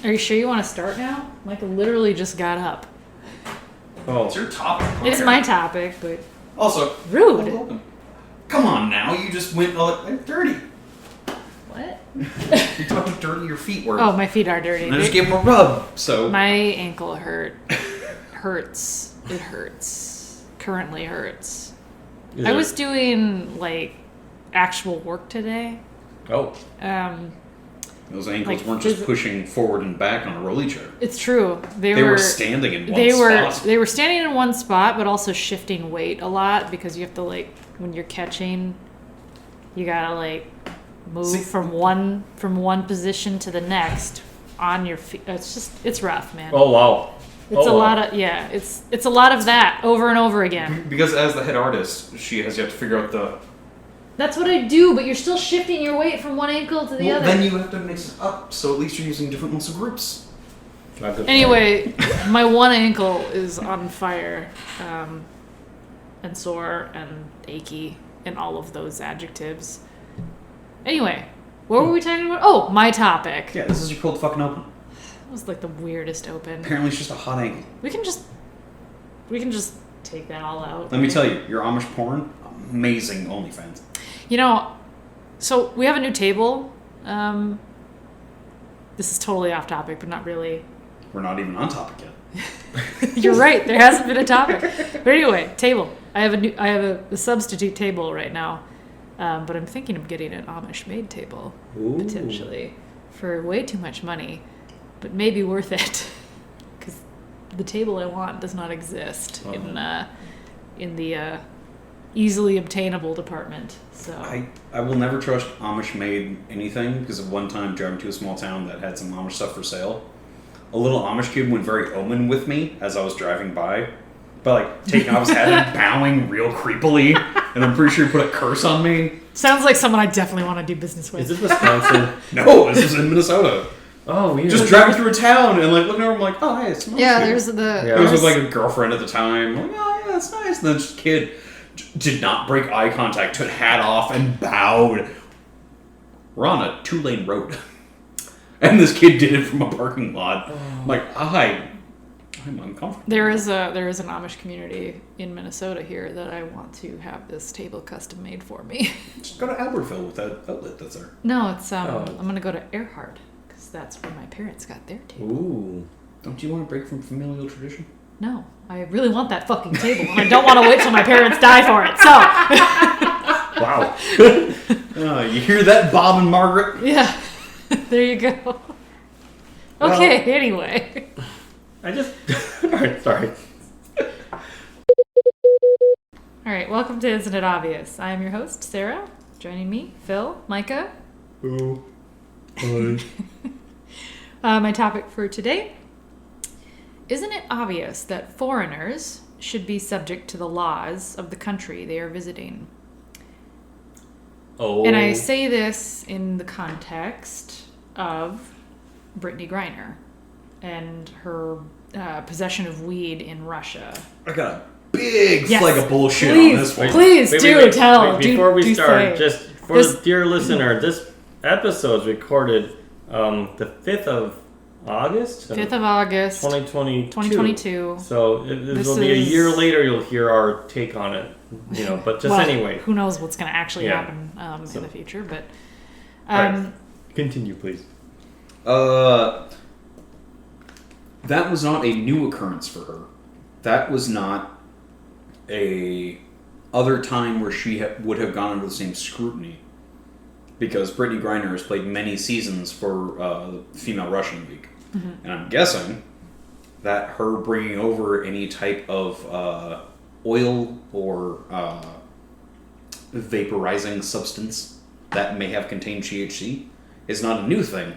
Are you sure you want to start now? Micah literally just got up. Oh, it's your topic. It's my topic, but Also, rude. Come on now, you just went dirty. What? You're talking dirty your feet were. Oh, my feet are dirty. And I just gave them a rub, so. My ankle hurts. It hurts. Currently hurts. I was doing actual work today. Oh. Those ankles weren't just pushing forward and back on a rolly chair. It's true. They were standing in one spot. They were standing in one spot, but also shifting weight a lot because you have to when you're catching, you gotta move from one position to the next on your feet. It's rough, man. Oh wow. It's a lot of it's a lot of that over and over again. Because as the head artist, she has yet to figure out the. That's what I do, but you're still shifting your weight from one ankle to the other. Then you have to mix it up, so at least you're using different muscle groups. Anyway, my one ankle is on fire, and sore and achy, and all of those adjectives. Anyway, what were we talking about? Oh, my topic. Yeah, this is your cold fucking open. That was the weirdest open. Apparently it's just a hot ankle. We can just take that all out. Let me tell you, your Amish porn, amazing OnlyFans. So we have a new table. This is totally off topic, but not really. We're not even on topic yet. You're right. There hasn't been a topic. But anyway, table. I have a substitute table right now, but I'm thinking of getting an Amish made table potentially for way too much money, but maybe worth it because the table I want does not exist in the easily obtainable department. So I will never trust Amish made anything because of one time driving to a small town that had some Amish stuff for sale. A little Amish kid went very omen with me as I was driving by, but taking off his hat and bowing real creepily, and I'm pretty sure he put a curse on me. Sounds like someone I definitely want to do business with. Is this Wisconsin? No, this is in Minnesota. Oh, weird. Just driving through a town and looking over, I'm like, oh hey, it's nice. Yeah, there's the. He was with a girlfriend at the time. I'm like, oh yeah, that's nice. And then this kid did not break eye contact, took hat off, and bowed. We're on a 2-lane road. And this kid did it from a parking lot. I'm like, I'm uncomfortable. There is an Amish community in Minnesota here that I want to have this table custom made for me. Just go to Albertville with that outlet that's there. No, it's I'm gonna go to Earhart because that's where my parents got their table. Ooh. Don't you want to break from familial tradition? No, I really want that fucking table, and I don't want to wait till my parents die for it. So. Wow. You hear that, Bob and Margaret? Yeah. There you go. Okay, anyway. Alright, sorry. Alright, welcome to Isn't It Obvious? I am your host, Sera. Joining me, Phil, Micah. Ooh. Hi. My topic for today. Isn't it obvious that foreigners should be subject to the laws of the country they are visiting? Oh. And I say this in the context of Brittany Griner and her possession of weed in Russia. I got a big flag of bullshit on this one. Please tell. Before we start, say. just for the dear listener, this episode is recorded the 5th of August? 5th of August. 2022. So this will be a year later you'll hear our take on it. But just anyway. Who knows what's going to actually happen in the future, but... Right. Continue, please. That was not a new occurrence for her. That was not a other time where she would have gone under the same scrutiny. Because Brittany Griner has played many seasons for the Female Russian League. Mm-hmm. And I'm guessing that her bringing over any type of oil or vaporizing substance that may have contained THC is not a new thing.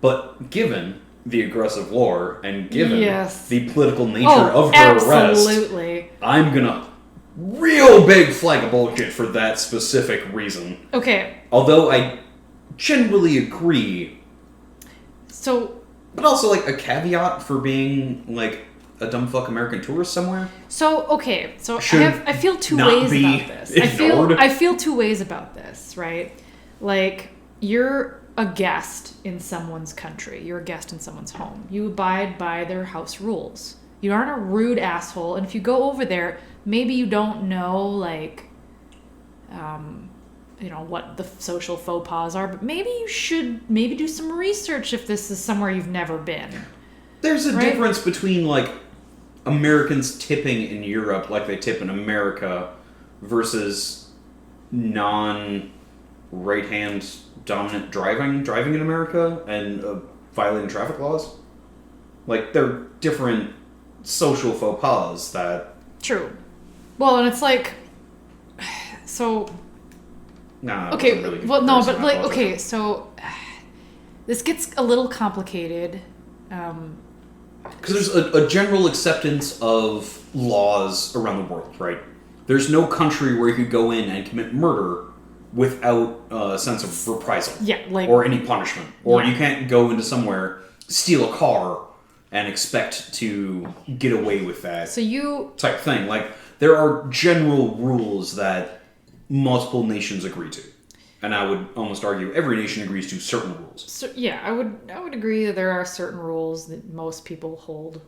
But given the aggressive lore and given the political nature of her arrest, I'm gonna real big flag of bullshit for that specific reason. Okay. Although I generally agree. So... But also, a caveat for being, a dumb fuck American tourist somewhere? So, okay. So, I feel two ways about this. Ignored. I feel two ways about this, right? You're a guest in someone's country. You're a guest in someone's home. You abide by their house rules. You aren't a rude asshole. And if you go over there, maybe you don't know, like, what the social faux pas are, but maybe you should do some research if this is somewhere you've never been. There's a difference between, like, Americans tipping in Europe like they tip in America versus non-right-hand dominant driving in America and violating traffic laws. Like, they're different social faux pas that... True. Well, and it's like... So... Nah, okay, really well, no, but, like, okay, so... This gets a little complicated. Because there's a general acceptance of laws around the world, right? There's no country where you could go in and commit murder without a sense of reprisal. Yeah, like... Or any punishment. Or you can't go into somewhere, steal a car, and expect to get away with that type thing. Like, there are general rules that multiple nations agree to. And I would almost argue every nation agrees to certain rules. So, yeah, I would agree that there are certain rules that most people hold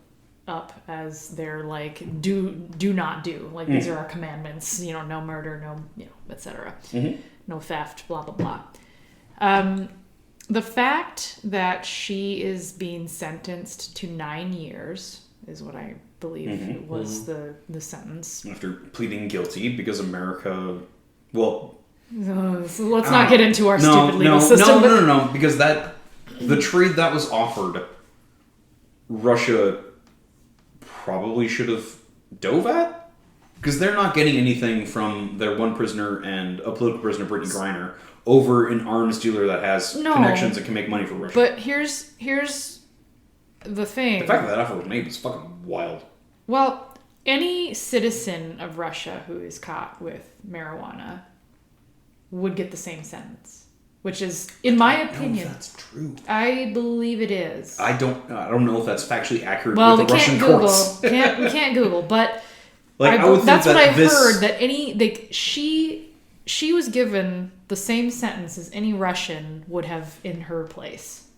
up as their, like, do not do. Like, these are our commandments. No murder, no, etc. Mm-hmm. No theft, blah, blah, blah. The fact that she is being sentenced to 9 years is what I believe was the sentence. After pleading guilty, because America... Well... so let's not get into our stupid legal system. No, because the trade that was offered, Russia probably should have dove at? Because they're not getting anything from their one prisoner and a political prisoner, Brittany Griner, over an arms dealer that has connections and can make money for Russia. But here's the thing. The fact that offer was made was fucking wild. Well, any citizen of Russia who is caught with marijuana would get the same sentence, which is, in my opinion, that's true. I believe it is. I don't know if that's factually accurate with the Russian courts. We can't Google, but like, that's what I heard, that she was given the same sentence as any Russian would have in her place.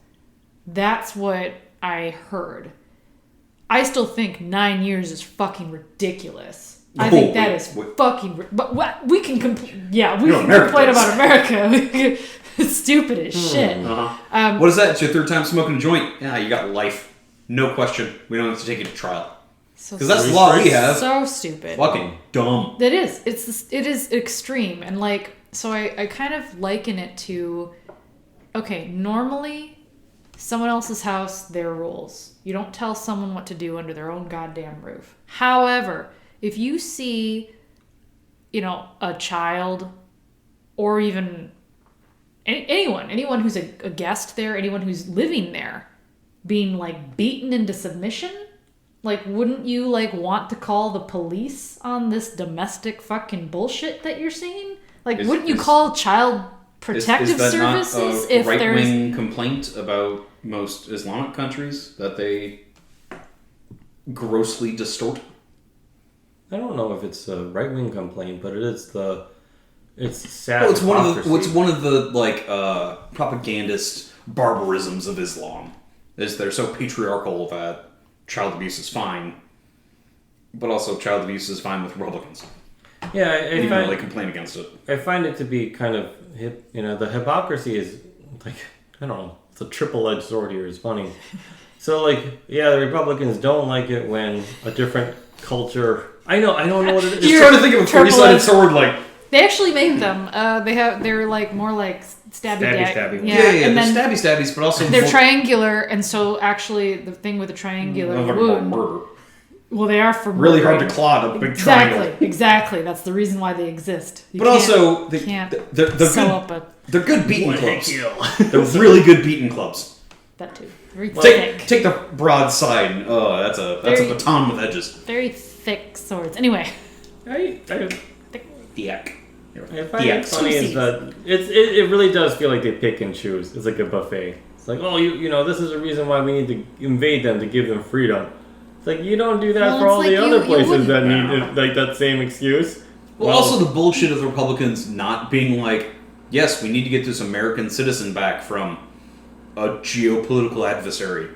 That's what I heard. I still think 9 years is fucking ridiculous. I think that is fucking... But we can complain... Yeah, we can complain about America. It's stupid as shit. Uh-huh. What is that? It's your third time smoking a joint. Yeah, you got life. No question. We don't have to take you to trial. Because that's the law we have. So stupid. Fucking dumb. It is. It is extreme. And, like... So I kind of liken it to... Okay, normally... Someone else's house, their rules. You don't tell someone what to do under their own goddamn roof. However... If you see, a child or even anyone who's a guest there, anyone who's living there being, like, beaten into submission, like, wouldn't you, like, want to call the police on this domestic fucking bullshit that you're seeing? Like, wouldn't you call child protective services if there's... right-wing complaint about most Islamic countries that they grossly distort? I don't know if it's a right-wing complaint, but it's sad. Well, it's one of the like propagandist barbarisms of Islam. Is they're so patriarchal that child abuse is fine, but also child abuse is fine with Republicans. Yeah, I find they complain against it. I find it to be kind of the hypocrisy is like, I don't know, it's a triple-edged sword here. It's funny. So, like, yeah, the Republicans don't like it when a different culture. I don't know what it is. You're trying to think of a 40-sided sword, like... They actually make them. They're like more like stabby. Yeah, and they're stabbies, but also... They're triangular, and so actually the thing with the triangular wound... Murder. Well, they are for really hard to clod a big triangle. Exactly. That's the reason why they exist. But also, they're good beating clubs. They're really good beating clubs. That too. Take the broad side. Oh, that's a baton with edges. Very thick swords. Anyway. Diak. I find it funny is that it really does feel like they pick and choose. It's like a buffet. It's like, oh, this is a reason why we need to invade them to give them freedom. It's like, you don't do that for all the other places that need like that same excuse. Well, also the bullshit of the Republicans not being like, yes, we need to get this American citizen back from a geopolitical adversary.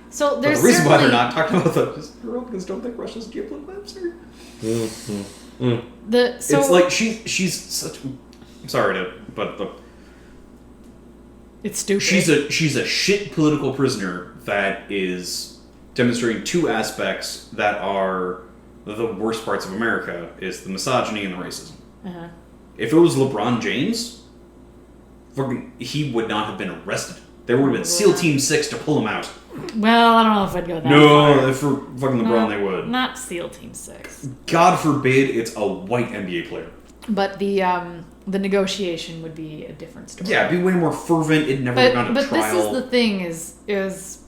So But there's the reason why they're certainly- not talking about that is Republicans don't think Russia's a geopolitical adversary. So It's like she's such. I'm sorry to, but it's stupid. she's a shit political prisoner that is demonstrating two aspects that are the worst parts of America: is the misogyny and the racism. Uh-huh. If it was LeBron James, fucking, he would not have been arrested. There would have been SEAL Team 6 to pull him out. Well, I don't know if I'd go that far. No, for fucking LeBron they would. Not SEAL Team 6. God forbid it's a white NBA player. But the negotiation would be a different story. Yeah, it'd be way more fervent. It'd never have gone to But trial. this is the thing is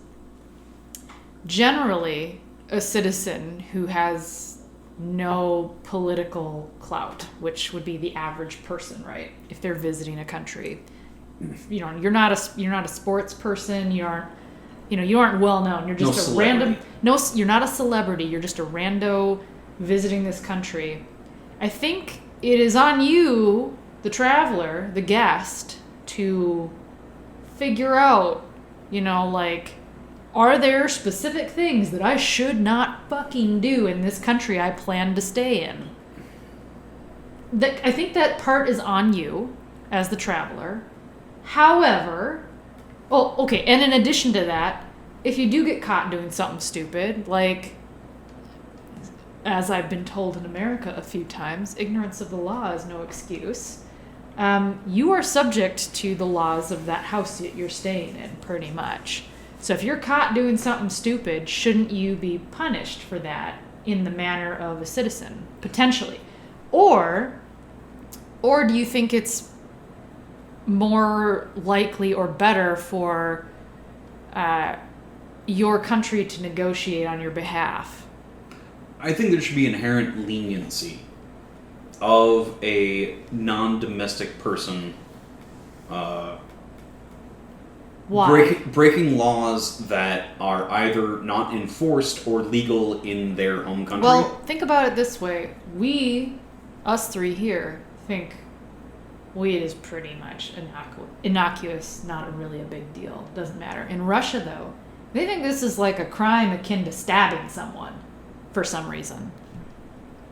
generally a citizen who has no political clout, which would be the average person, right? If they're visiting a country, you're not a sports person. You aren't well known. You're just No a random. celebrity. No, you're not a celebrity. You're just a rando visiting this country. I think it is on you, the traveler, the guest, to figure out, are there specific things that I should not fucking do in this country I plan to stay in? I think that part is on you as the traveler. However, and in addition to that, if you do get caught doing something stupid, like, as I've been told in America a few times, ignorance of the law is no excuse. You are subject to the laws of that house that you're staying in, pretty much. So if you're caught doing something stupid, shouldn't you be punished for that in the manner of a citizen, potentially? Or do you think it's more likely or better for your country to negotiate on your behalf? I think there should be inherent leniency of a non-domestic person Why? breaking laws that are either not enforced or legal in their home country. Well, think about it this way. Us three here, think weed is pretty much innocuous, not really a big deal. Doesn't matter. In Russia, though, they think this is like a crime akin to stabbing someone for some reason.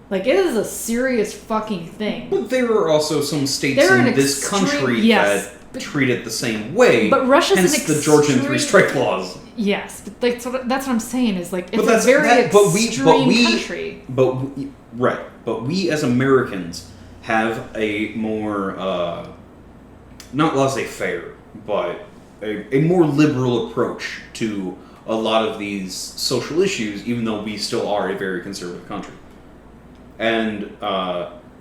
Like, it is a serious fucking thing. But there are also some states They're in an this country yes, that treat it the same way. But Russia's hence an the Georgian extreme- three-strike laws. Yes, but that's what I'm saying is, like, it's But a very extreme we, country. But we as Americans have a more, not laissez-faire, but a more liberal approach to a lot of these social issues, even though we still are a very conservative country. And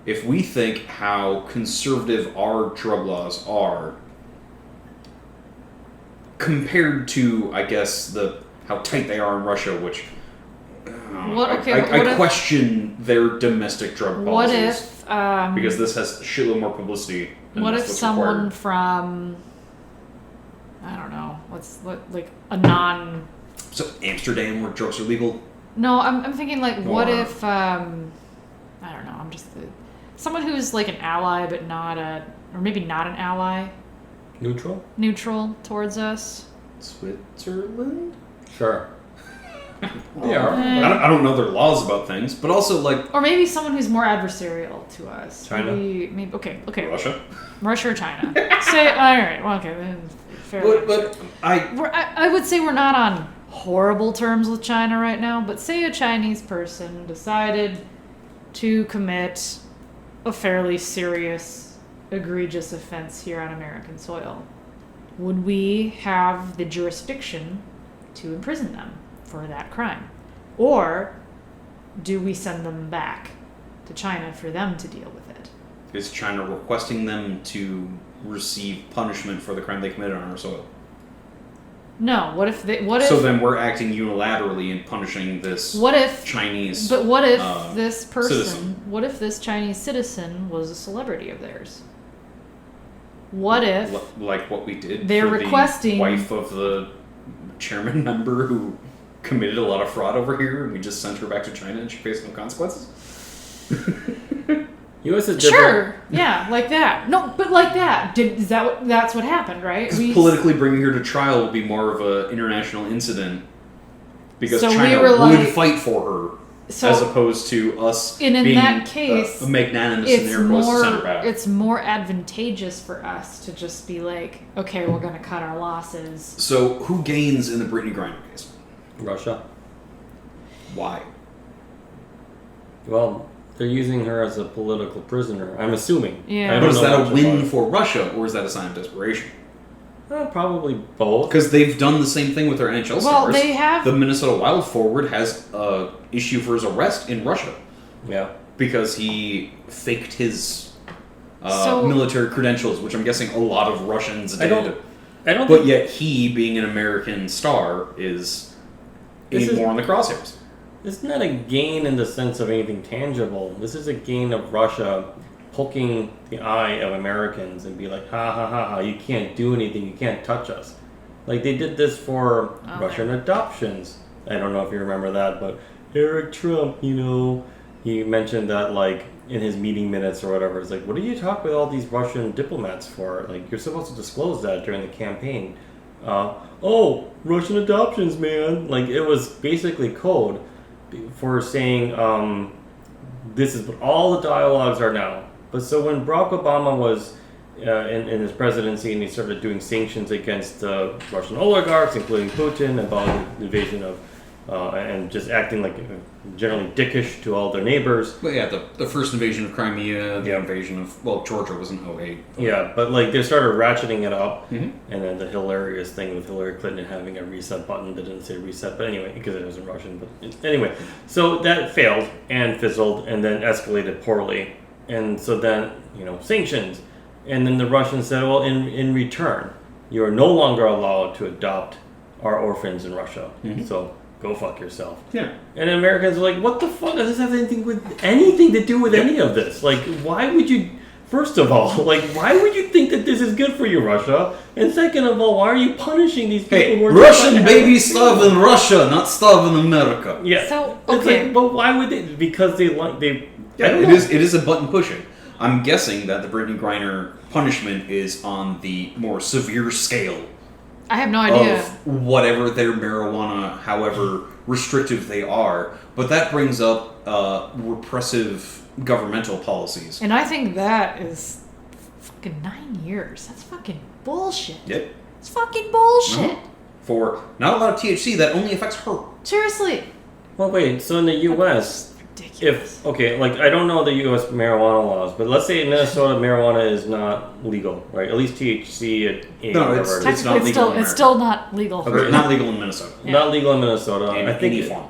if we think how conservative our drug laws are compared to, I guess, how tight they are in Russia, which I question their domestic drug policies. What if because this has a shitload more publicity. Than what if what's someone required. from, I don't know, like a non... So Amsterdam, where drugs are legal. No, I'm thinking, like, what Or- if, I don't know, I'm just... someone who's like an ally but or maybe not an ally, neutral towards us. Switzerland? Sure. I don't know their laws about things, but also, like... Or maybe someone who's more adversarial to us. China? Maybe okay. Russia? Or China. Say, all right, well, okay, then fair enough. But I would say we're not on horrible terms with China right now, but say a Chinese person decided to commit a fairly serious, egregious offense here on American soil. Would we have the jurisdiction to imprison them for that crime? Or do we send them back to China for them to deal with it? Is China requesting them to receive punishment for the crime they committed on our soil? No. So then we're acting unilaterally in punishing this Chinese. But what if this person? Citizen. What if this Chinese citizen was a celebrity of theirs? What if like what we did they're for requesting- the wife of the chairman member who committed a lot of fraud over here, and we just sent her back to China and she faced no consequences? U.S. is different. Sure, yeah, like that. No, but like that. That's what happened, right? Because politically bringing her to trial would be more of an international incident. Because So China we were would like- fight for her, as opposed to us And in being that case, a magnanimous in air quotes center back. it's more advantageous for us to just be like, okay, we're going to cut our losses. So who gains in the Brittany Griner case? Russia. Why? Well, they're using her as a political prisoner. I'm assuming. Yeah. I But don't is know that much a win about for Russia, or is that a sign of desperation? it. Probably both. Because they've done the same thing with their NHL Well, stars. they have- The Minnesota Wild forward has a issue for his arrest in Russia Yeah. because he faked his So- military credentials, which I'm guessing a lot of Russians did. I don't But think yet he, being an American star, is more on the crosshairs. it's not a gain in the sense of anything tangible. This is a gain of Russia poking the eye of Americans and be like, ha ha ha ha, you can't do anything, you can't touch us. Like they did this for Russian adoptions. I don't know if you remember that, but Eric Trump, he mentioned that like in his meeting minutes or whatever. It's like, what do you talk with all these Russian diplomats for? Like you're supposed to disclose that during the campaign. Russian adoptions, man. Like it was basically code for saying this is what all the dialogues are now. But so when Barack Obama was in his presidency and he started doing sanctions against Russian oligarchs, including Putin, about the invasion of and just acting like generally dickish to all their neighbors. But yeah, the first invasion of Crimea, the invasion of, Georgia was in 2008. Yeah, but like they started ratcheting it up, and then the hilarious thing with Hillary Clinton having a reset button that didn't say reset, but anyway, because it was in Russian. But anyway, so that failed and fizzled and then escalated poorly. And so then, sanctions. And then the Russians said, well, in return, you are no longer allowed to adopt our orphans in Russia. So go fuck yourself. Yeah. And Americans are like, what the fuck? Does this have anything to do with any of this? Like, why would you, first of all, why would you think that this is good for you, Russia? And second of all, why are you punishing these people who are Russian babies starve in Russia, not starve in America. Yeah. So, It's okay. like, but why would they? Because they Yeah, it is a button pushing. I'm guessing that the Brittany Griner punishment is on the more severe scale I have no idea. of whatever their marijuana, however restrictive they are. But that brings up repressive governmental policies. And I think that is fucking 9 years. That's fucking bullshit. Yep. It's fucking bullshit. For not a lot of THC, that only affects her. Seriously. Well, wait. So in the U.S., Ridiculous. I don't know the U.S. marijuana laws, but let's say in Minnesota marijuana is not legal, right? At least THC No, it's Technically, not legal in it's still not legal. Okay, not legal in Minnesota. Yeah. not legal in Minnesota. In I think any form.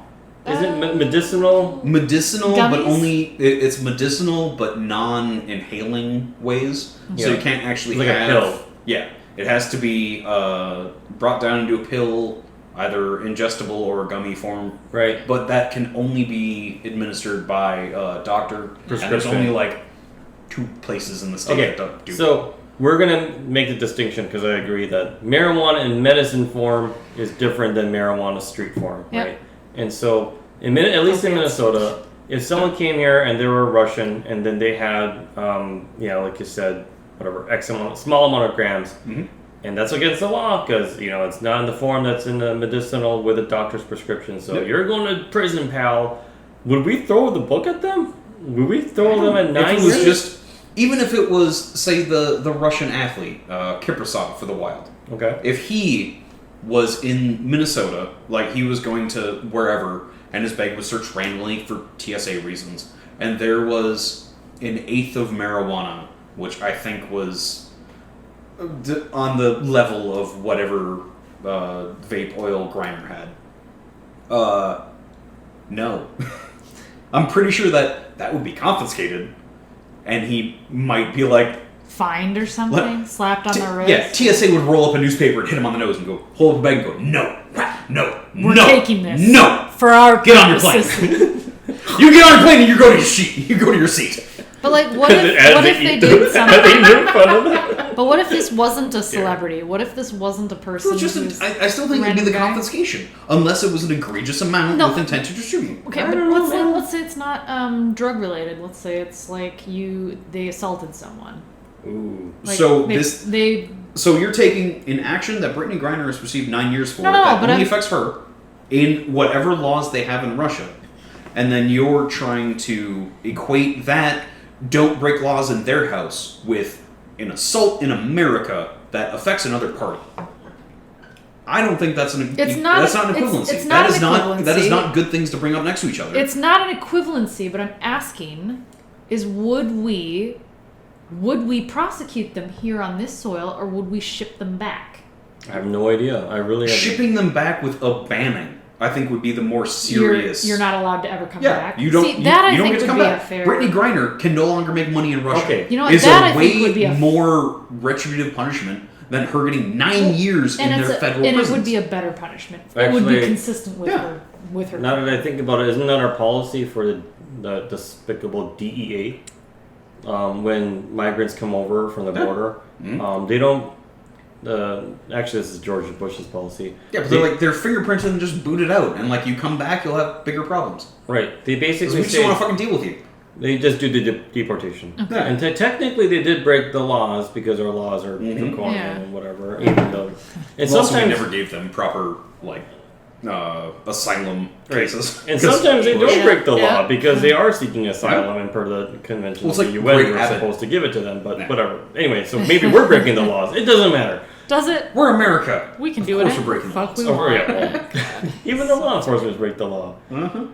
Is it medicinal? Medicinal, Gummies? but only it's medicinal, but non-inhaling ways. So Yeah. you can't actually Like a have pill. Yeah, it has to be brought down into a pill, either ingestible or gummy form. Right. But that can only be administered by a doctor. And there's Prescription. only like 2 places in the state Okay. that don't do. So we're gonna make the distinction because I agree that marijuana in medicine form is different than marijuana street form, Yep. right? And so, at least in Okay. Minnesota, if someone came here and they were Russian and then they had, like you said, whatever, small amount of grams, and that's against the law because, it's not in the form that's in the medicinal with a doctor's prescription. So Yep. you're going to prison, pal. Would we throw the book at them? Would we throw them at 9 if it years? was just, even if it was, say, the Russian athlete, Kiprasov for the Wild. Okay. If he was in Minnesota, like he was going to wherever, and his bag was searched randomly for TSA reasons, and there was an 1/8 of marijuana, which I think was on the level of whatever vape oil Griner had. No. I'm pretty sure that would be confiscated, and he might be like, Fined or something? Slapped on the wrist? yeah, TSA would roll up a newspaper and hit him on the nose and go, hold up the bag and go, no, We're no, taking this. no. For our Get on your plane. purposes. You get on your plane and you go to your seat. You go to your seat. But what if they did something? But what if this wasn't a celebrity? What if this wasn't a person? I still think it'd be the confiscation, unless it was an egregious amount with intent to distribute. Okay, but let's say it's not drug related. Let's say it's like they assaulted someone. Ooh. Like, So you're taking an action that Brittany Griner has received 9 years for that only affects her in whatever laws they have in Russia, and then you're trying to equate that don't break laws in their house with an assault in America that affects another party. I don't think that's an equivalency. It's not an equivalency. That is not good things to bring up next to each other. It's not an equivalency, but I'm asking is would we prosecute them here on this soil, or would we ship them back? I have no idea. I really have shipping them back with a banning, I think, would be the more serious. You're not allowed to ever come back. You don't. See, that you I don't think get to would come be back. a fair. Brittany Griner can no longer make money in Russia. Okay. You know what? Is That a I think would be more retributive punishment than her getting 9 years in their federal prisons. And it would be a better punishment. It would be consistent with her. With her. Now that I think about it, isn't that our policy for the despicable DEA? When migrants come over from the border, they don't. Actually, this is George Bush's policy. Yeah, but they're fingerprinted and just booted out, and you come back, you'll have bigger problems. Right. They basically we just don't want to fucking deal with you. They just do the deportation. Okay. And technically, they did break the laws because our laws are draconian and whatever. Even though, and sometimes we never gave them proper asylum cases. And sometimes they don't break the law because they are seeking asylum, and per the convention of the UN, we're supposed to give it to them. But whatever. Anyway, so maybe we're breaking the laws. It doesn't matter. Does it? We're America. We can do whatever breaking fuck we laws. want. Even the law enforcement break the law.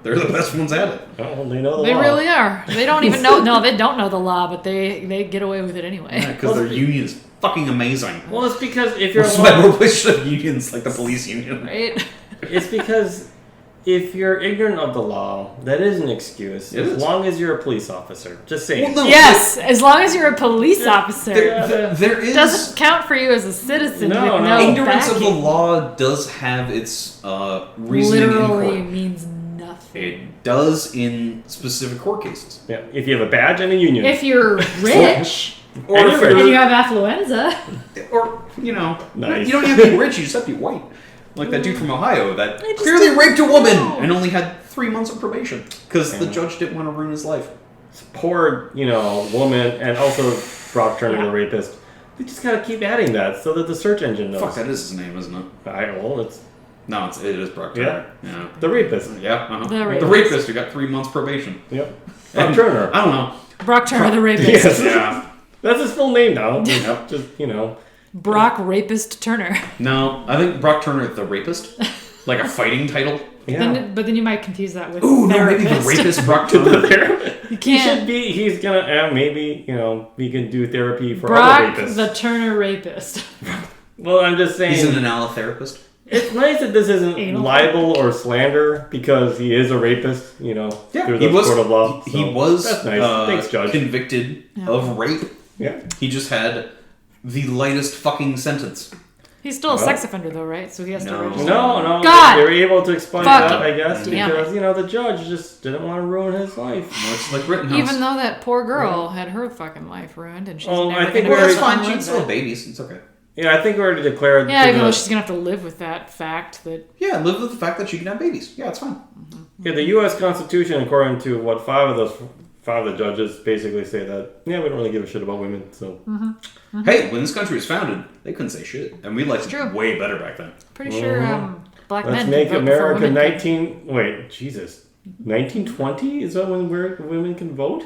They're the best ones at it. Oh, they know the law. They really are. They don't even know. No, they don't know the law, but they get away with it anyway. Yeah, because their union is fucking amazing. Well, it's because if you're more places have unions like the police union, right? It's because if you're ignorant of the law, that is an excuse. As long as you're a police officer. Just saying. Well, no, yes, as long as you're a police officer. There is... doesn't count for you as a citizen. No. Ignorance of the law does have its reasoning literally in court. Means nothing. It does in specific court cases. Yeah. If you have a badge and a union. If you're rich... or and you have affluenza. Or, nice. You don't have to be rich, you just have to be white. Like that dude from Ohio that clearly raped a woman and only had 3 months of probation because the judge didn't want to ruin his life. Poor, woman, and also Brock Turner, the rapist. They just gotta keep adding that so that the search engine knows. Fuck, that is his name, isn't it? No, it is Brock Turner. Yeah. The rapist. Yeah. The rapist who got 3 months probation. Yep. Brock Turner. I don't know. Brock Turner, the rapist. Yes. Yeah. That's his full name now. Yep. Just, Brock Rapist Turner. No, I think Brock Turner, the rapist. Like a fighting title. Yeah. But then you might confuse that with maybe the rapist Brock Turner. You can't. He's gonna, maybe, he can do therapy for Brock other rapists. the Turner rapist. Well, I'm just saying. He's an analotherapist. It's nice that this isn't libel or slander because he is a rapist, through the court of law. He was that's nice. Thanks, Judge. Convicted of rape. Yeah. He just had the lightest fucking sentence. He's still a sex offender, though, right? So he has to register. No. God! They were able to explain that, I guess, Damn because, the judge just didn't want to ruin his life. No, it's like Rittenhouse. Even though that poor girl had her fucking life ruined, and she's never I think going to that's fine. She can still have babies. It's okay. Yeah, I think we already declared... Yeah, even though she's going to have to live with that fact that... Yeah, live with the fact that she can have babies. Yeah, it's fine. Yeah, the U.S. Constitution, according to what five of the judges basically say that, we don't really give a shit about women, so... Hey, when this country was founded, they couldn't say shit. And we liked it way better back then. Pretty sure black men... Let's make America 1920? Is that when women can vote?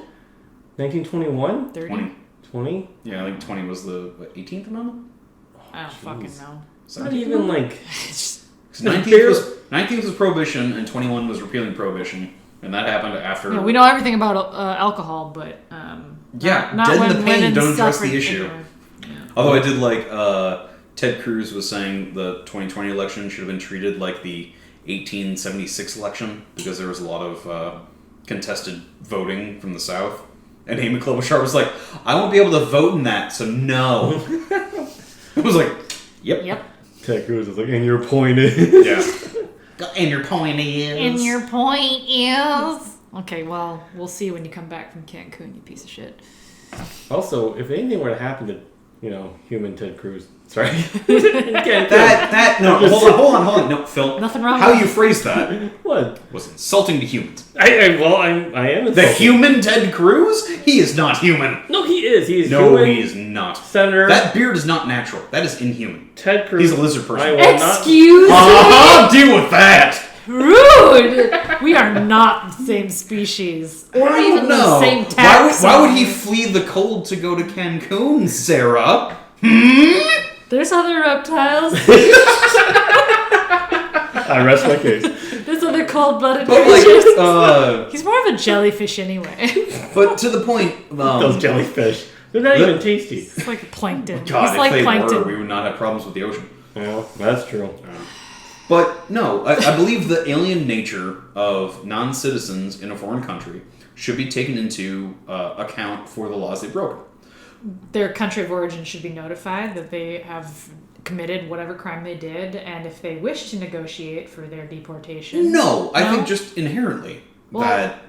1921? 30? 20? Yeah, I think 20 was the 18th Amendment? I don't fucking know. Not even like... 19th was Prohibition, and 21 was repealing Prohibition. And that happened after... Yeah, we know everything about alcohol, but... not dead when in the pain, women don't address the suffered issue. anyway. Yeah. Although I did like... Ted Cruz was saying the 2020 election should have been treated like the 1876 election, because there was a lot of contested voting from the South. And Amy Klobuchar was like, I won't be able to vote in that, so no. I was like, yep. Ted Cruz was like, and your point is... Yeah. And your point is... And your point is... Okay, well, we'll see when you come back from Cancun, you piece of shit. Also, if anything were to happen to human Ted Cruz. Sorry. No, hold on. No, Phil. Nothing wrong How with you phrased that What? was insulting to humans. I am insulted. The human Ted Cruz? He is not human. No, he is. He's No, human. he is not. Senator. That beard is not natural. That is inhuman. Ted Cruz. He's a lizard person. I will not. Excuse me? Deal with that. Rude! We are not the same species. Or even the same tax. Why would he flee the cold to go to Cancun, Sera? There's other reptiles. I rest my case. There's other cold-blooded But creatures. He's more of a jellyfish anyway. But to the point, Those jellyfish. They're not even tasty. It's like plankton. God, He's like if they plankton. were, we would not have problems with the ocean. Yeah, that's true. But no, I believe the alien nature of non-citizens in a foreign country should be taken into account for the laws they broke. Their country of origin should be notified that they have committed whatever crime they did, and if they wish to negotiate for their deportation. No, I think just inherently that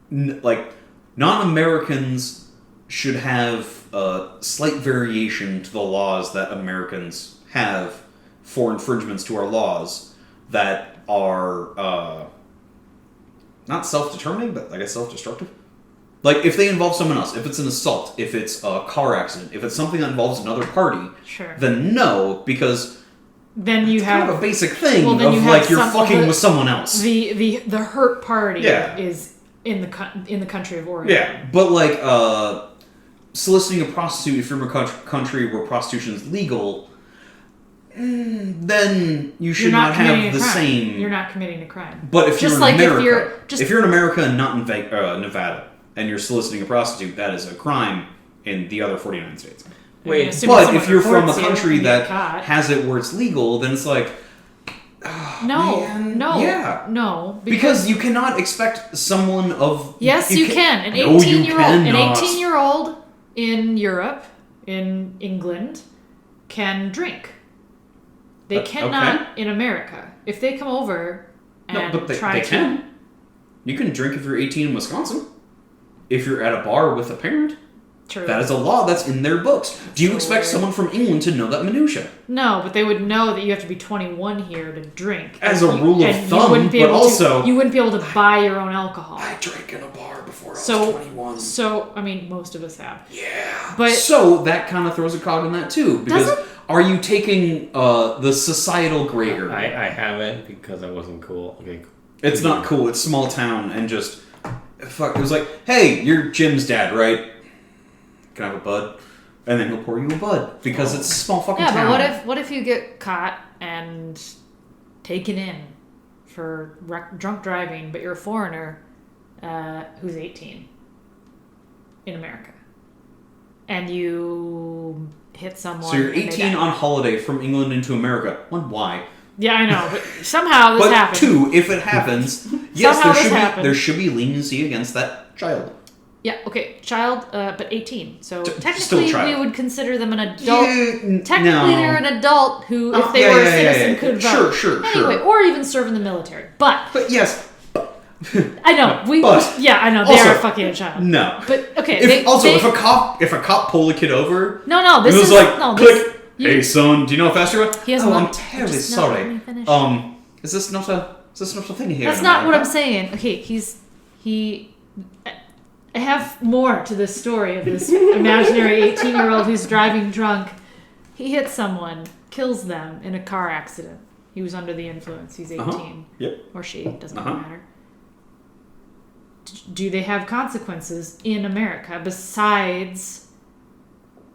non-Americans should have a slight variation to the laws that Americans have for infringements to our laws that are not self-determining, but I guess self-destructive. Like, if they involve someone else, if it's an assault, if it's a car accident, if it's something that involves another party, sure, then no, because then you have kind of a basic thing well, of like you're fucking with someone else. The hurt party Yeah. is in the country of origin. Yeah, but like soliciting a prostitute if you're in a country where prostitution is legal, then you should not have the same. You're not committing a crime. But if just you're like in America, if you're in America and not in Nevada, and you're soliciting a prostitute, that is a crime in the other 49 states. Wait, but if you're from a reports you country and that get caught. has it where it's legal, then it's like, no, because you cannot expect someone of yes, you can. An 18-year-old in Europe, in England, can drink. They cannot in America. If they come over and but try they to... can. You can drink if you're 18 in Wisconsin. If you're at a bar with a parent. True. That is a law that's in their books. Do you expect someone from England to know that minutia? No, but they would know that you have to be 21 here to drink. As a rule of thumb, but also... You wouldn't be able to buy your own alcohol. I drank in a bar before I was 21. So, I mean, most of us have. Yeah. But so that kind of throws a cog in that too. Because are you taking the societal gray area? I haven't because I wasn't cool. Okay. It's not cool. It's small town and just... Fuck. It was like, hey, you're Jim's dad, right? Can I have a bud? And then he'll pour you a bud because it's a small fucking town. Yeah, but what if you get caught and taken in for drunk driving, but you're a foreigner who's 18 in America, and you hit someone? So you're 18 on holiday from England into America. One, why? Yeah, I know, but somehow this happens. But two, if it happens, yes, there should be leniency against that child. Yeah, okay, child, but 18. So Still technically child. we would consider them an adult. Technically no. they're an adult who, if they were a citizen, could vote. Sure. Anyway, or even serve in the military. But yes. I know. I know. They are fucking a child. No. But, okay. If a cop pulled a kid over... No, this is... like, click, this, hey son, do you know how fast you run? I'm terribly sorry. Is this not a thing here? That's not what I'm saying. Okay, I have more to this story of this imaginary 18-year-old who's driving drunk. He hits someone, kills them in a car accident. He was under the influence. He's 18. Yep. Or she. Doesn't matter. Do they have consequences in America besides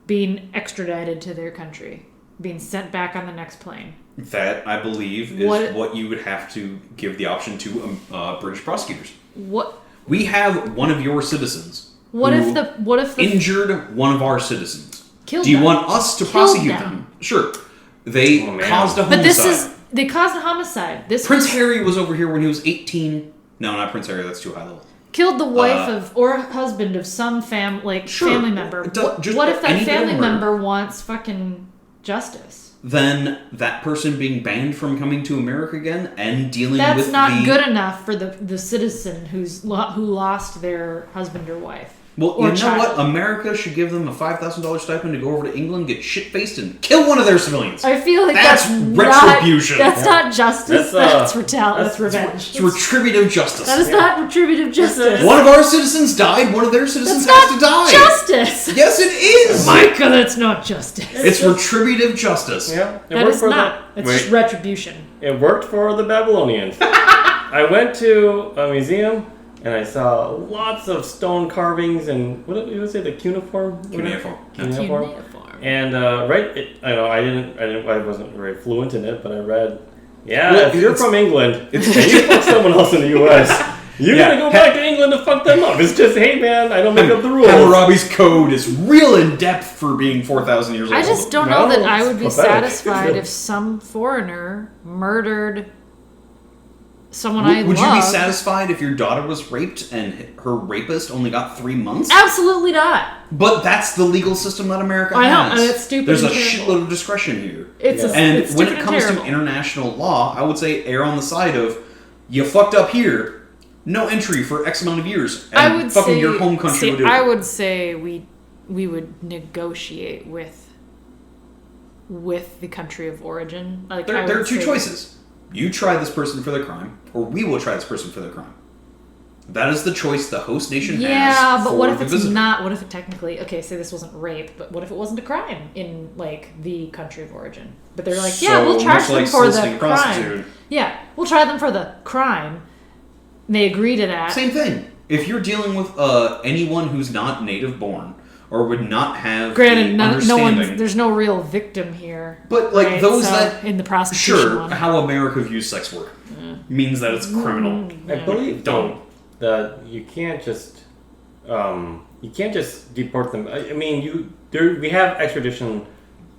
being extradited to their country? Being sent back on the next plane? That, I believe, is what you would have to give the option to British prosecutors. What... We have one of your citizens. What if the injured one of our citizens? Killed Do you them. want us to prosecute them? Sure. They caused a homicide. But they caused a homicide. Prince Harry was over here when he was 18. No, not Prince Harry. That's too high level. Killed the wife or husband of some family member. What if that family member wants fucking justice? Then that person being banned from coming to America again and dealing with That's not good enough for the citizen who lost their husband or wife. Well, or you know child. what? America should give them a $5,000 stipend to go over to England, get shit-faced, and kill one of their civilians. I feel like That's retribution. That's not justice. That's revenge. It's retributive justice. That is not retributive justice. One of our citizens died, one of their citizens has to die. Justice. Yes, it is. Micah, that's not justice. It's retributive justice. Yeah, That is not. It's just retribution. It worked for the Babylonians. I went to a museum and I saw lots of stone carvings and what did you say, the cuneiform? Cuneiform. And I wasn't very fluent in it, but I read. Yeah, well, if you're from England and you fuck someone else in the U.S., you're gonna go back to England to fuck them up. It's just, hey man, I don't make up the rules. Hammurabi's code is real in depth for being 4,000 years old. I just don't know that I would be satisfied if some foreigner murdered someone I love. Would you be satisfied if your daughter was raped and her rapist only got 3 months? Absolutely not. But that's the legal system that America has. I know, and it's stupid. There's and a shitload of discretion here. It's when it comes to international law, I would say err on the side of you fucked up here. No entry for X amount of years. And I would fucking say, your home country would do it. I would say we would negotiate with the country of origin. Like there are two choices. You try this person for their crime, or we will try this person for their crime. That is the choice the host nation has. Yeah, but what if it's visitor. not? What if it technically? Okay, say this wasn't rape, but what if it wasn't a crime in like the country of origin? But they're like, yeah, we'll charge them for the crime. Yeah, we'll try them for the crime. They agree to that. Same thing. If you're dealing with anyone who's not native born or would not have understanding, there's no real victim here. But like those that in the prostitution one. How America views sex work means that it's criminal. I believe that you can't just deport them. I mean, we have extradition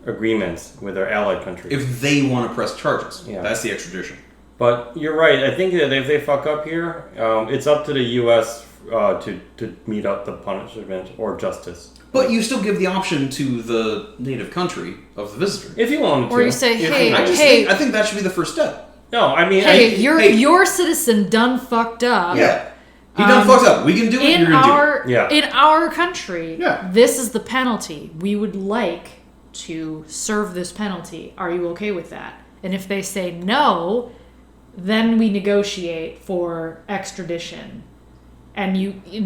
agreements with our allied countries. If they want to press charges, that's the extradition. But you're right. I think that if they fuck up here, it's up to the U.S. To mete out the punishment or justice. But you still give the option to the native country of the visitor, if you want to. Or you say, I think that should be the first step. No, I mean, your citizen done fucked up. Yeah, he done fucked up. We can do it. You're gonna do it. In our country, this is the penalty. We would like to serve this penalty. Are you okay with that? And if they say no, then we negotiate for extradition. And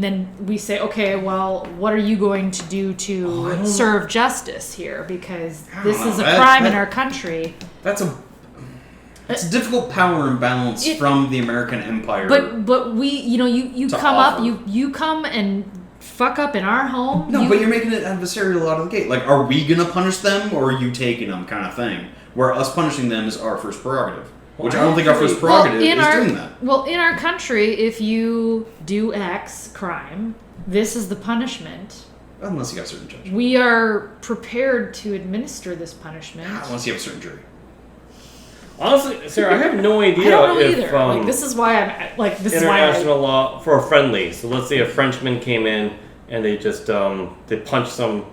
then we say, okay, well, what are you going to do to serve justice here? Because this is a crime in our country. It's a difficult power imbalance from the American empire. But we, you come up, you come and fuck up in our home. No, but you're making it adversarial out of the gate. Like, are we gonna punish them or are you taking them, kind of thing? Where us punishing them is our first prerogative. Which I don't think our first prerogative is doing that. Well, in our country, if you do X crime, this is the punishment. Unless you got a certain judge. We are prepared to administer this punishment. Unless you have a certain jury. Honestly, Sarah, I have no idea. I don't know either. This is why I'm like this international law for a friendly. So let's say a Frenchman came in and they just they punched some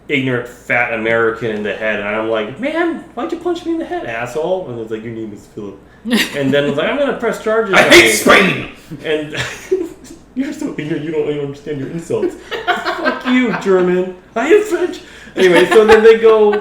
ignorant fat American in the head, and I'm like, man, why'd you punch me in the head, asshole? And it's like, your name is Philip. And then it's like, I'm gonna press charges. I hate Spain. And you're so ignorant, you don't even understand your insults. Fuck you, German. I am French. Anyway, so then they go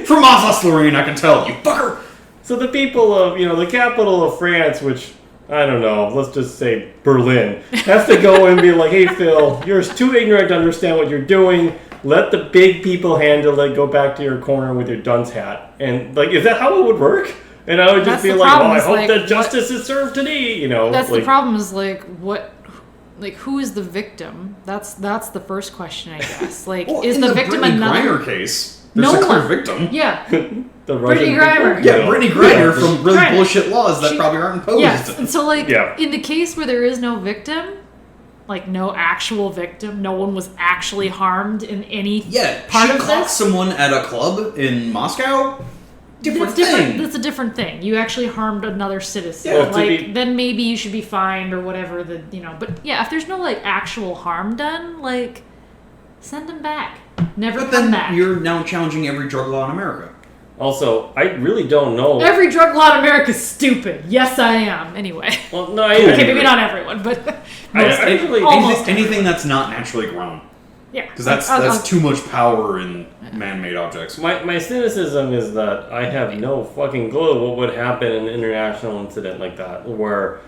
from Alsace-Lorraine, I can tell you, fucker. So the people of the capital of France, which I don't know, let's just say Berlin, have to go and be like, hey Phil, you're too ignorant to understand what you're doing. Let the big people handle it. Go back to your corner with your dunce hat. And like, is that how it would work? And I would just be like, "Oh, I hope that justice is served today." That's the problem. Is like, what? Like, who is the victim? That's the first question, I guess. Like, well, is the victim another? Brittany Griner case, there's a clear victim. Yeah. Brittany Griner. Yeah, Brittany Griner from really bullshit laws that probably aren't imposed. Yes, and so like, in the case where there is no victim. Like, no actual victim. No one was actually harmed in any part of this. She caught someone at a club in Moscow. Different thing. That's a different thing. You actually harmed another citizen. Yeah, then maybe you should be fined or whatever. But yeah, if there's no like actual harm done, like, send them back. Never come back. You're now challenging every drug law in America. Also, I really don't know. Every drug law in America is stupid. Yes, I am. Anyway. Well, no, Okay, maybe not everyone, but most I actually almost anything that's not naturally grown. Yeah. Because that's too much power in man-made objects. My cynicism is that I have no fucking clue what would happen in an international incident like that, where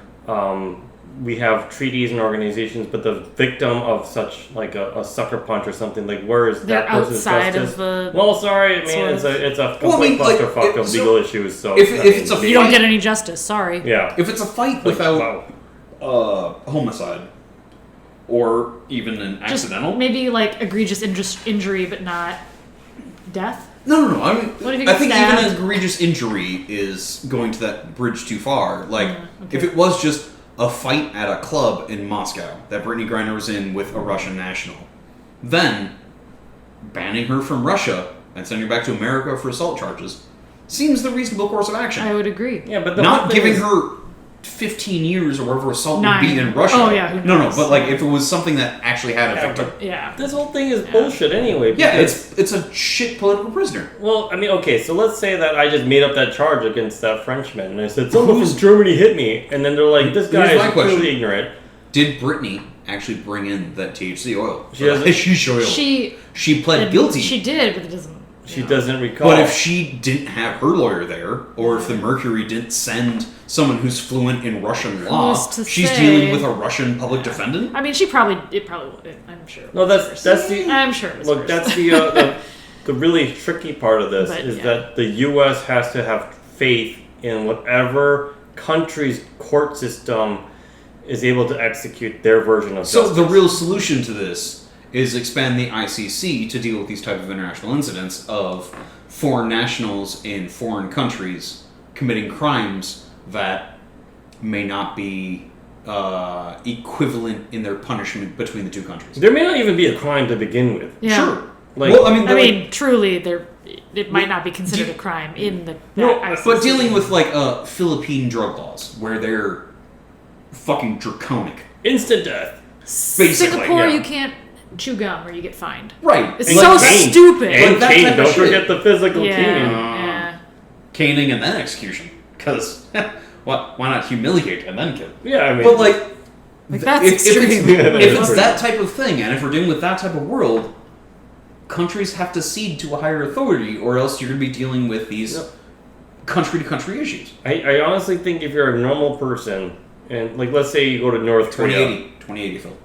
we have treaties and organizations, but the victim of such like a sucker punch or something, like where is They're that person's outside justice? of the. Well, sorry, I mean sort it's a Well, I mean, complete like, clusterfuck of legal issues. So if it's a You don't get any justice. Sorry. yeah, If it's a fight without homicide or even an Just accidental, maybe like egregious injury, but not death. no. I mean, What if you I get think stabbed? even an egregious injury is going to that bridge too far. Like, okay. if it was just a fight at a club in Moscow that Brittany Griner was in with a Russian national, then banning her from Russia and sending her back to America for assault charges seems the reasonable course of action. I would agree. yeah, but the Not whole thing giving is- her 15 years or whatever assault 9. would be in Russia. Oh, yeah, who No, knows? but like if it was something that actually had a Yeah, victim. Yeah. This whole thing is bullshit anyway. Yeah, because- it's a shit political prisoner. Well, I mean, okay, so let's say that I just made up that charge against that Frenchman, and I said, someone from Germany hit me, and then they're like, this guy Here's my is question. clearly ignorant. Did Brittany actually bring in that THC oil? She doesn't- She's oil. She pled guilty. She did, but it doesn't. She doesn't recall. But if she didn't have her lawyer there, or if the Mercury didn't send someone who's fluent in Russian law, Who's to she's say? dealing with a Russian public defendant? I mean, it probably. I'm sure. No, that's the... I'm sure. It was Look, worse. that's the really tricky part of this, But, is yeah. that the U.S. has to have faith in whatever country's court system is able to execute their version of So justice. the real solution to this is expand the ICC to deal with these type of international incidents of foreign nationals in foreign countries committing crimes that may not be equivalent in their punishment between the two countries. There may not even be a crime to begin with. Yeah. Sure. Like- well, I mean, I like, mean, truly, it might not be considered Do- a crime in the. No, ICC. but dealing with like Philippine drug laws where they're fucking draconic. Instant death. Basically, Singapore, yeah. you can't chew gum or you get fined. Right. It's And so cane. stupid. And Like that cane, type of don't shit. forget the physical yeah, caning. yeah. Caning and then execution. Because why not humiliate and then kill? Yeah, I mean... But like, That's if extreme. it's that type of thing, and if we're dealing with that type of world, countries have to cede to a higher authority, or else you're going to be dealing with these country-to-country issues. I honestly think if you're a normal person, and like let's say you go to North Korea... 2080, Phil.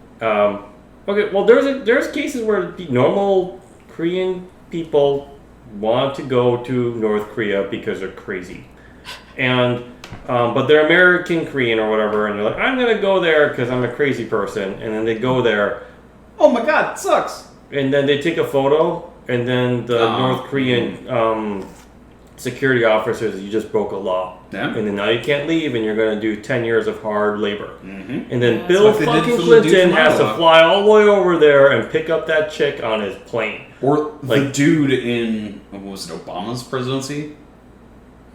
Okay, well there's cases where the normal Korean people want to go to North Korea because they're crazy. And but they're American Korean or whatever, and they're like, I'm gonna go there because I'm a crazy person, and then they go there, Oh my god, it sucks. and then they take a photo, and then the North Korean security officer says you just broke a law, Yeah. and then now you can't leave, and you're gonna do 10 years of hard labor. Mm-hmm. And then Yeah. Bill That's what they did fucking for the dude Clinton from has to Iowa. fly all the way over there and pick up that chick on his plane. Or the Like- dude in, what was it, Obama's presidency?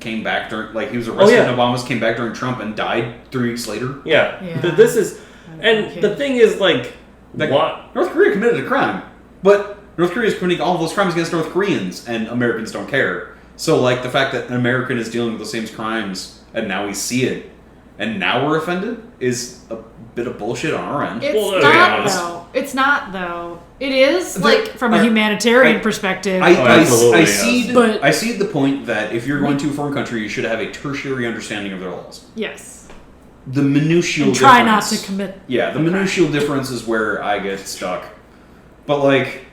Came back during, like, he was arrested yeah. in Obama's, came back during Trump, and died 3 weeks later. Yeah. Yeah. This is, and Okay. the thing is, like, Like, what? North Korea committed a crime, but North Korea is committing all of those crimes against North Koreans, and Americans don't care. So, like, the fact that an American is dealing with the same crimes, and now we see it, and now we're offended, is a bit of bullshit on our end. It's Well, to be not honest. though. It's not though. It is The- like from a I- humanitarian perspective. absolutely, I yes. see. But- I see the point that if you're going to a foreign country, you should have a tertiary understanding of their laws. yes, The minutial and try not difference- to commit. Yeah, the minutial difference is where I get stuck. But like,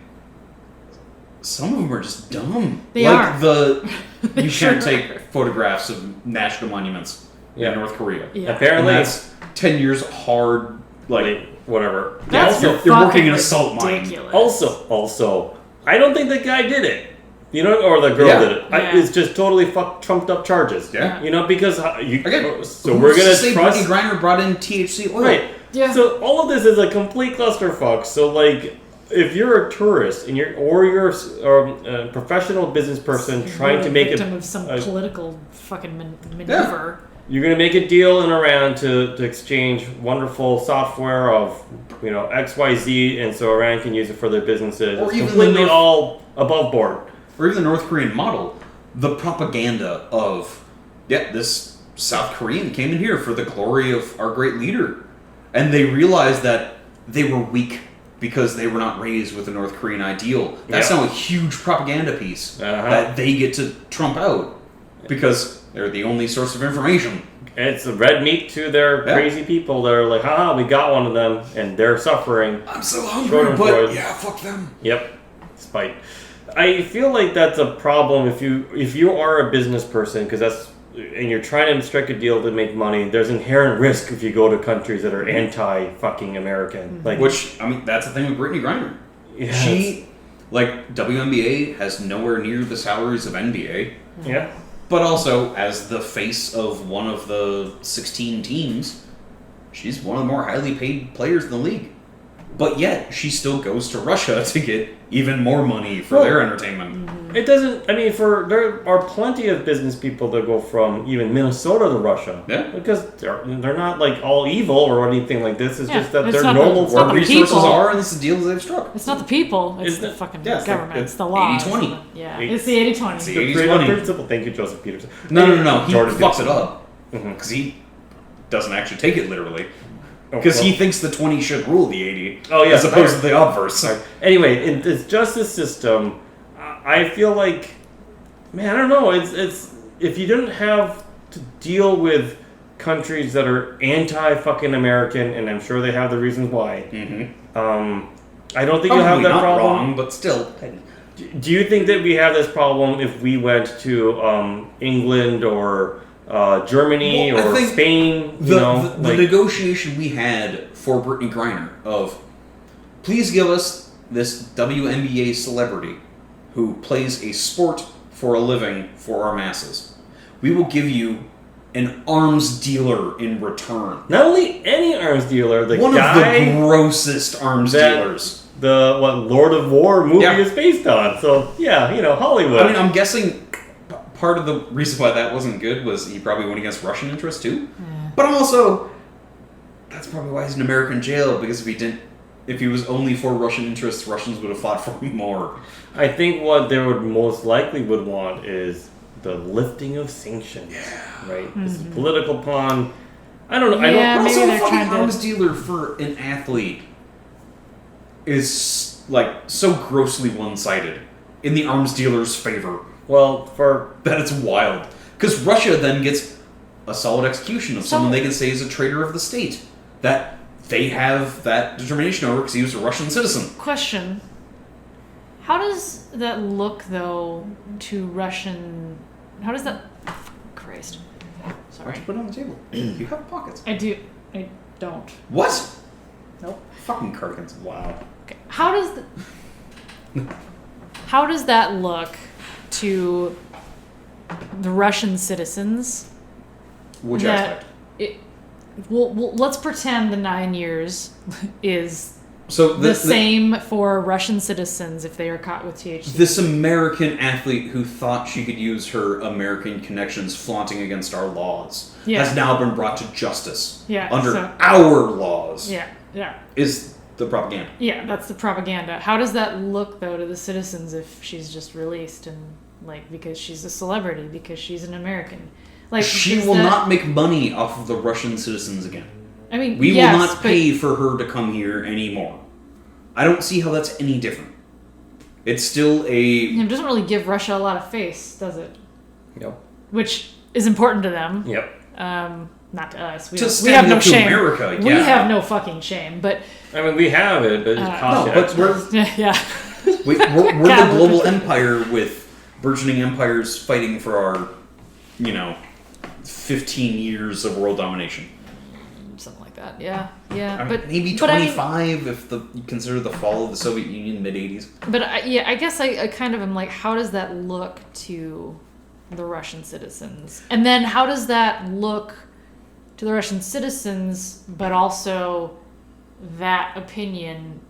some of them are just dumb. They like are. You can't sure take are. photographs of national monuments Yeah. in North Korea. Yeah. Apparently, And that's 10 years hard. Like, whatever. That's also, you're working fucking in a salt mine. ridiculous. also, I don't think the guy did it. You know, or the girl Yeah. did it. Yeah. It's just totally trumped up charges. Yeah. You know, because you. Again, So we're who's to gonna say trust. Brittany Griner brought in THC oil. Right. Yeah. So all of this is a complete clusterfuck. So like, if you're a tourist and you're a professional business person You're trying to make victim it, of some a- political fucking maneuver. you're gonna make a deal in Iran to exchange wonderful software of XYZ, and so Iran can use it for their businesses. Or It's even completely the North- all above board. Or even the North Korean model. the propaganda of, this South Korean came in here for the glory of our great leader. And they realized that they were weak because they were not raised with the North Korean ideal. That's now a huge propaganda piece that they get to trump out because they're the only source of information. It's red meat to their crazy people. They're like, we got one of them, and they're suffering. I'm so hungry, but fuck them. Yep, spite. I feel like that's a problem if you are a business person, and you're trying to strike a deal to make money. There's inherent risk if you go to countries that are anti-fucking American. Like, which, I mean, that's the thing with Brittany Griner. Yeah, she, like, WNBA has nowhere near the salaries of NBA. Yeah. But also, as the face of one of the 16 teams, she's one of the more highly paid players in the league. But yet, she still goes to Russia to get even more money for their entertainment. It doesn't, there are plenty of business people that go from even Minnesota to Russia. Yeah. Because they're not like all evil or anything like this. It's just that they're not normal. Where resources are, and it's the deals they've struck. It's not the people, it's the fucking government. It's the law. 80-20. Yeah, it's the 80-20. It's the 80-20. Principle. Thank you, Joseph Peterson. No. He Jordan fucks Peterson. it up. Because he doesn't actually take it literally. Because he thinks the 20 should rule the 80, as opposed to the obverse. Anyway, in this justice system, I feel like, man, I don't know. It's if you didn't have to deal with countries that are anti-fucking American, and I'm sure they have the reasons why. I don't think you'll have that not problem. Wrong, but still. Do you think that we have this problem if we went to England or Germany or Spain? The negotiation we had for Brittany Griner of, please give us this WNBA celebrity who plays a sport for a living for our masses. We will give you an arms dealer in return. Not only any arms dealer, one of the grossest arms dealers. The Lord of War movie is based on. So Hollywood. I mean, I'm guessing part of the reason why that wasn't good was he probably went against Russian interests too. But also, that's probably why he's in American jail, because if he was only for Russian interests, Russians would have fought for him more. I think what they would most likely would want is the lifting of sanctions. Right? This is political pawn. I don't know. Yeah, but maybe also they're a fucking trying to... arms dealer for an athlete is so grossly one-sided in the arms dealer's favor. Well, that it's wild. Because Russia then gets a solid execution of someone they can say is a traitor of the state. That they have that determination over because he was a Russian citizen. Question. How does that look, though, to Russian... How does that... Christ. Sorry. Why'd you put it on the table? You have pockets. I do. I don't. What? Nope. Fucking cardigans. wow. Okay. How does that look to the Russian citizens? Which that aspect? Well, let's pretend the 9 years is So the same for Russian citizens if they are caught with THC. This American athlete who thought she could use her American connections flaunting against our laws has now been brought to justice under our laws. Is the propaganda. Yeah, that's the propaganda. How does that look, though, to the citizens if she's just released and, because she's a celebrity, because she's an American? She will not make money off of the Russian citizens again. I mean, we will not pay for her to come here anymore. I don't see how that's any different. It's still It doesn't really give Russia a lot of face, does it? Yep. Which is important to them. Yep. Not to us. We have no shame. America, we have no fucking shame, but... I mean, we have it, but it costs we're the global empire with burgeoning empires fighting for our, 15 years of world domination. Something like that, yeah. But maybe 25 if you consider the fall of the Soviet Union mid-80s. But I guess I kind of am like, how does that look to the Russian citizens? And then how does that look to the Russian citizens, but also that opinion,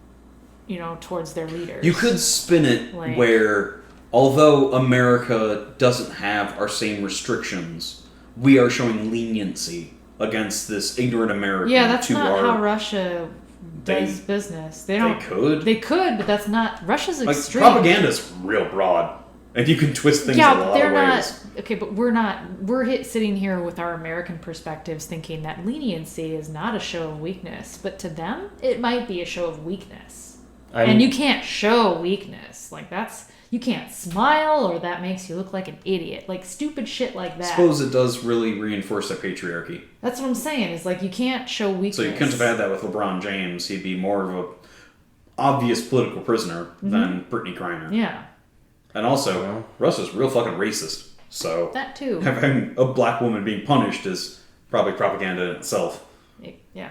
towards their leaders? You could spin it where, although America doesn't have our same restrictions, we are showing leniency against this ignorant American. Yeah, that's not how Russia does business. They could, but that's not... Russia's extreme. Propaganda's real broad. And you can twist things Yeah, in a but lot they're of not. ways. Okay, but we're sitting here with our American perspectives thinking that leniency is not a show of weakness, but to them, it might be a show of weakness. And you can't show weakness. Like, you can't smile, or that makes you look like an idiot. Like, stupid shit like that. I suppose it does really reinforce that patriarchy. That's what I'm saying, is like, you can't show weakness. So you couldn't have had that with LeBron James. He'd be more of a obvious political prisoner than Brittany Griner. Yeah. And also, Russia's real fucking racist. So That too. having a black woman being punished is probably propaganda in itself. Yeah.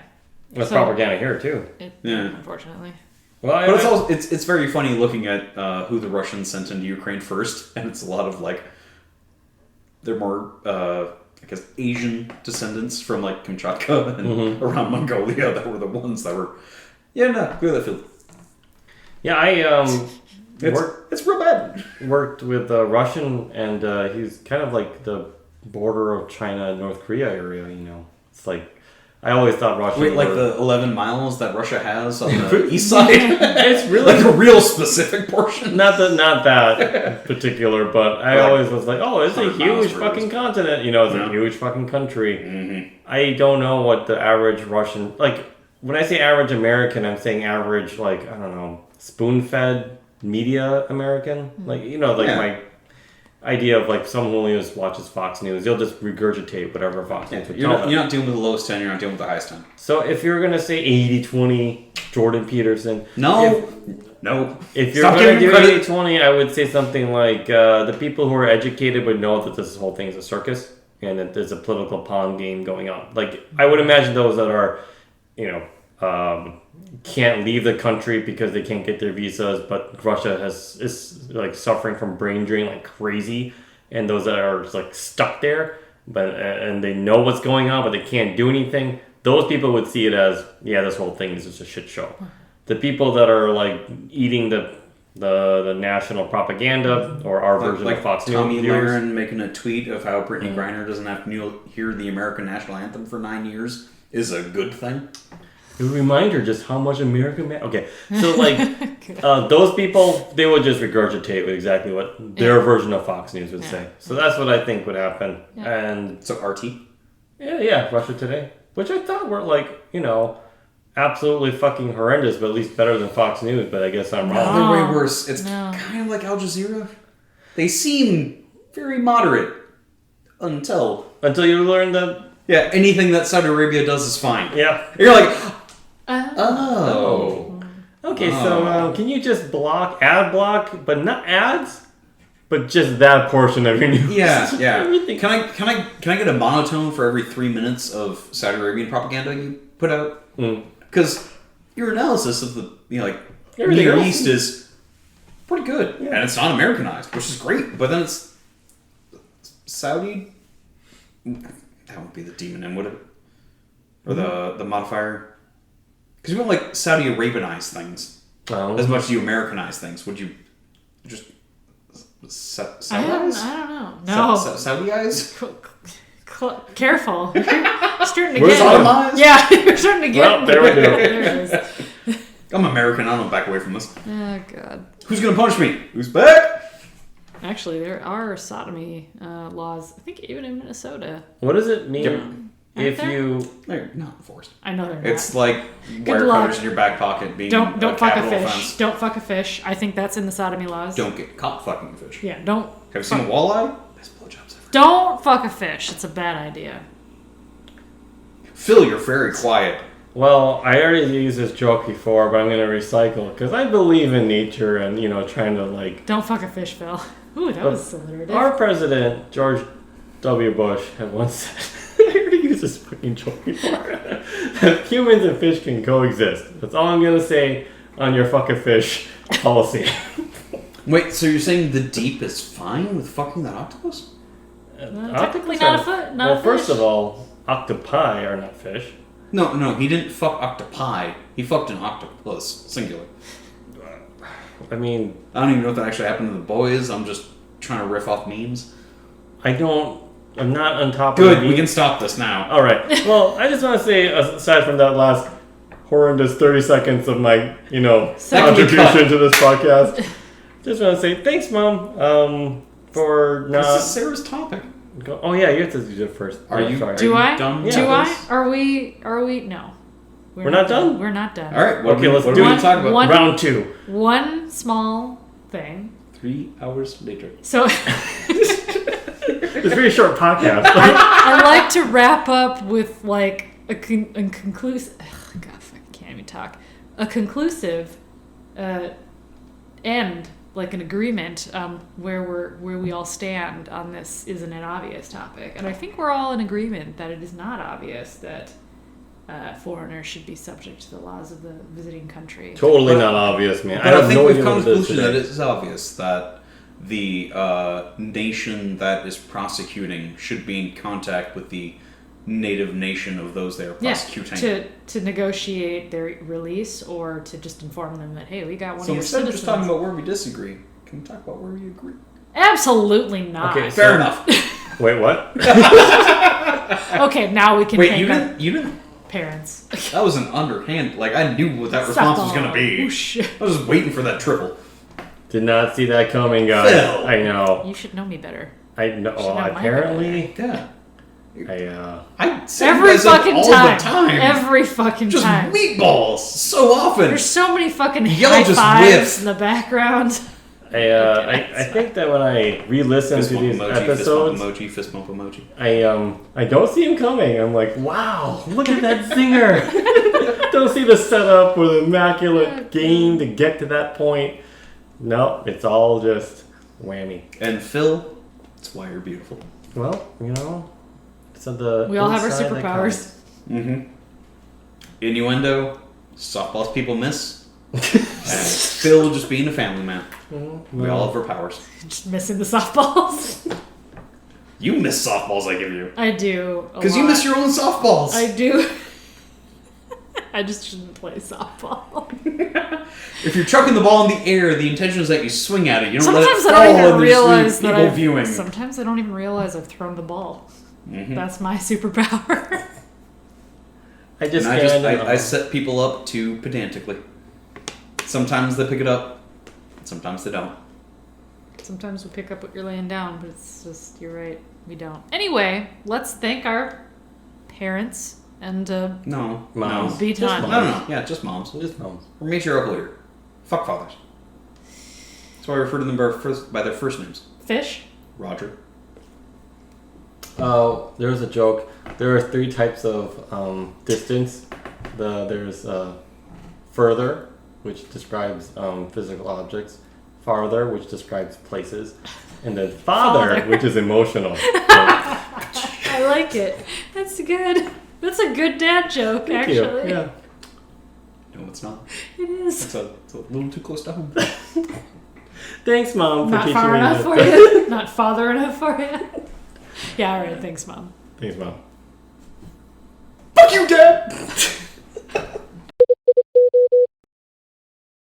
That's propaganda here too. Yeah. Unfortunately. Well, But it's very funny looking at who the Russians sent into Ukraine first, and it's a lot of like they're more I guess Asian descendants from like Kamchatka and around Mongolia that were the ones that were clear that field. Yeah, It's real bad. worked with a Russian, and he's kind of like the border of China and North Korea area. It's like I always thought Russia. Wait, like the 11 miles that Russia has on the east side? It's really like a real specific portion. not that particular, but I always was like, oh, it's a 100 miles huge for fucking us. continent. It's a huge fucking country. I don't know what the average Russian like. When I say average American, I'm saying average like I don't know spoon-fed media American. Like my idea of like someone who only just watches Fox News, you'll just regurgitate whatever Fox News would tell them. You're not dealing with the lowest 10, you're not dealing with the highest 10. So if you're going to say 80-20 Jordan Peterson... No. If you're Stop going to do giving credit. 80-20, I would say something like the people who are educated would know that this whole thing is a circus and that there's a political pawn game going on. Like, I would imagine those that are, can't leave the country because they can't get their visas, but Russia is like suffering from brain drain like crazy, and those that are like stuck there, and they know what's going on, but they can't do anything. Those people would see it as this whole thing is just a shit show. The people that are like eating the national propaganda or our version of Fox News. Tommy Lahren making a tweet of how Brittany Griner doesn't have to hear the American national anthem for 9 years is a good thing. A reminder just how much American man. Okay, so like those people, they would just regurgitate with exactly what their version of Fox News would say. So that's what I think would happen. Yeah. And So RT? yeah, Russia Today, which I thought were like absolutely fucking horrendous, but at least better than Fox News. But I guess I'm wrong. They're way worse. It's kind of like Al Jazeera. They seem very moderate until You learn that. Yeah, anything that Saudi Arabia does is fine. Yeah. You're like, oh. Okay, so can you just ad block, but not ads, but just that portion of your news? Yeah. Everything. Can I get a monotone for every 3 minutes of Saudi Arabian propaganda you put out? Because your analysis of the Everything Near else East is pretty good, and it's not Americanized, which is great. But then it's Saudi. That would be the demon M, would it? Or the modifier? Because you won't Saudi Arabianize things as much as you Americanize things. Would you just Saudiize? I don't know. No. Saudiize? Careful. You're starting to We're get... sodomized? Yeah, you're starting to get... Well, there we go. There it is. I'm American. I don't back away from this. Oh, God. Who's gonna punish me? Who's back? Actually, there are sodomy laws, I think even in Minnesota. What does it mean Yep. if there? you... They're not enforced. I know they're not. It's like wire luck. cutters in your back pocket being Don't a fuck a capital fish. offense. Don't fuck a fish. I think that's in the sodomy laws. Don't get caught fucking a fish. Yeah, don't... Have you seen a walleye? Best blowjobs ever. Don't fuck a fish. It's a bad idea. Phil, you're very quiet. Well, I already used this joke before, but I'm going to recycle it because I believe in nature and, trying to like... Don't fuck a fish, Phil. Ooh, that was alliterative. Our president, George W. Bush, had once said, I already used this fucking joke before, that humans and fish can coexist. That's all I'm going to say on your fuck a fish policy. Wait, so you're saying the deep is fine with fucking that octopus? Technically not a foot. Not a fish. First of all, octopi are not fish. No, he didn't fuck octopi. He fucked an octopus, singular. I mean... I don't even know if that actually happened to the boys. I'm just trying to riff off memes. I'm not on top of Good, the we can stop this now. All right. Well, I just want to say, aside from that last horrendous 30 seconds of my, contribution to this podcast, Just want to say thanks, Mom, for not. This is Sarah's topic. Oh yeah, you have to do it first. Are you? Sorry. Do I? Done? Yeah. Do I? Are we? No. We're not done? We're not done. All right. What Okay, let's what do are we it. talk about? One- Round 2. One small thing. 3 hours later. So It's a very short podcast. I like to wrap up with like a conclusive. God, I can't even talk. A conclusive end, like an agreement, where we all stand on this isn't an obvious topic, and I think we're all in agreement that it is not obvious that foreigners should be subject to the laws of the visiting country. Totally not obvious, man. But I have think no we've idea come what to it the is conclusion that today. it is obvious that the nation that is prosecuting should be in contact with the native nation of those they are prosecuting. To negotiate their release or to just inform them that, hey, we got one So of your instead of citizens. just talking about where we disagree, can we talk about where we agree? Absolutely not. Okay, Fair enough. Wait, what? Okay, now we can Wait, thank you our didn't? You didn't? parents. That was an underhand. Like I knew what that response was going to be. Whoosh. I was just waiting for that triple. Did not see that coming, guys. Phil. I know. You should know me better. I know. Should know mine Apparently, Yeah. I I say Every you guys up fucking all time. the time. Every fucking Just time. meatballs so often. There's so many fucking Y'all high just fives whiff. in the background. I think that when I re-listen Fist to bump these emoji, episodes, fist bump emoji. I don't see him coming. I'm like, wow, look at that zinger. Don't see the setup or the immaculate game to get to that point. No, it's all just whammy. And Phil, that's why you're beautiful. Well, you know, so the We all have our inside that superpowers. Mm-hmm. Innuendo, softballs people miss, and Phil just being a family man. counts. We all have our powers. Just missing the softballs. You miss softballs I give you. I do. Because you miss your own softballs. I do. I just shouldn't play softball. If you're chucking the ball in the air, the intention is that you swing at it. You don't Sometimes let it I don't fall even and realize there's that people I've. viewing. Sometimes I don't even realize I've thrown the ball. Mhm. That's my superpower. I just And stand I set people up too pedantically. Sometimes they pick it up, sometimes they don't. Sometimes we pick up what you're laying down, but it's just, you're right, we don't. Anyway, let's thank our parents and No. Moms. No. be Just done. moms. No. Yeah, just moms. just moms. Or matriarchal later. Fuck fathers. That's why I refer to them by their first names. Fish? Roger. Oh, there was a joke. There are 3 types of distance. There's further, which describes physical objects. Farther, which describes places. And then father, Father. which is emotional. I like it. That's good. That's a good dad joke, Thank you. actually. Yeah. No, it's not. It is. It's a little too close to home. Thanks, Mom, for Not teaching far me enough that. for you. Not father enough for you. Yeah, alright, thanks, Mom. Thanks, Mom. Fuck you, Dad!